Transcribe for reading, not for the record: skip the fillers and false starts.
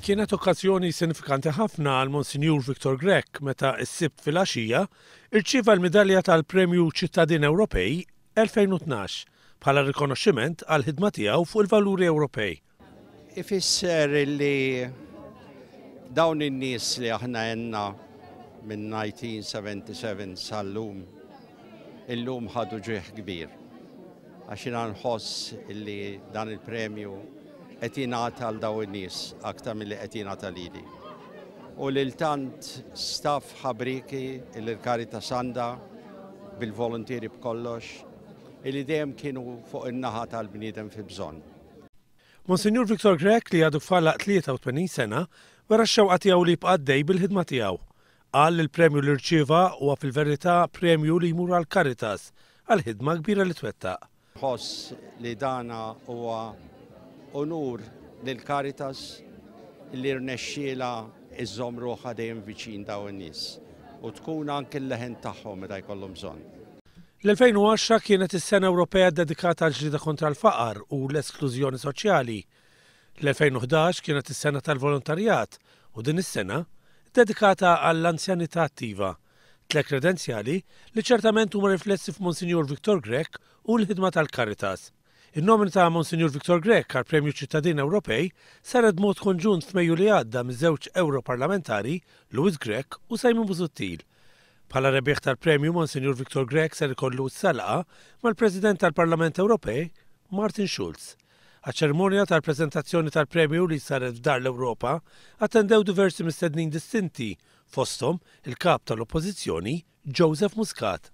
Kienet okkażjoni sinifikanti ħafna għal Monsinjur Viktor Grech meta s-sibt fil-għaxija irċieva l-midalja tal-Premju Ċittadin Ewropej 2012 bħala rikonoxximent għal ħidma tiegħu fuq il-valuri Ewropej. Ifisser li dawn in-nies li aħna għandna minn 1977 sal-lum illum ħadu ġrieħ kbir. Għax jiena nħoss li dan il-premju qed jingħata għal dawn in-nies aktar milli qed jingħata lili. U lil tant staff ħabriki il-Caritas għandha bil-volontieri b'kollox illi dejjem kienu fuq in-naħa tal-bniedem fi bżonn. Monsinjur Viktor Grech li għadu fallaq 83 sena wara x-xewqa tiegħu li jibqa' għaddej bil-ħidma tiegħu. Qal li l-premju li rċieva huwa fil-verità premju li jmur għal Caritas għal ħidma kbira li twettaq. Ħoss li dana huwa onur lil Caritas li rnexxiela iżżomm ruħha dejjem viċin dawn in-nies u tkun anke l-leħen tagħhom meta jkollhom bżonn. L-2010 kienet is-Sena Ewropea dedikata għal ġlieda kontra l-faqar u l-esklużjoni soċjali. L-2011 kienet is-Sena tal-Volontarjat u din is-sena dedikata għall-anzjanità attiva. 3 kredenzjali li ċertament huma riflessi f'Monsinjur Viktor Grech u l-ħidma tal-Caritas. In-nomina ta' Monsinjur Viktor Grech għal Premju Ċittadin Ewropej saret mod konġunt f'Mejju li għadda miż-żewġ Europarlamentari Louis Grech u Simon Busuttil. Bħala rebbieħ tal-premju Monsinjur Viktor Grech ser ikollu s-salqa mal-President tal-Parlament Ewropej Martin Schulz. Għaċ-ċerimonja tal-preżentazzjoni tal-premju li saret f'Dar l-Ewropa attendew diversi mistednin distinti fosthom il-kap tal-Oppożizzjoni Joseph Muscat.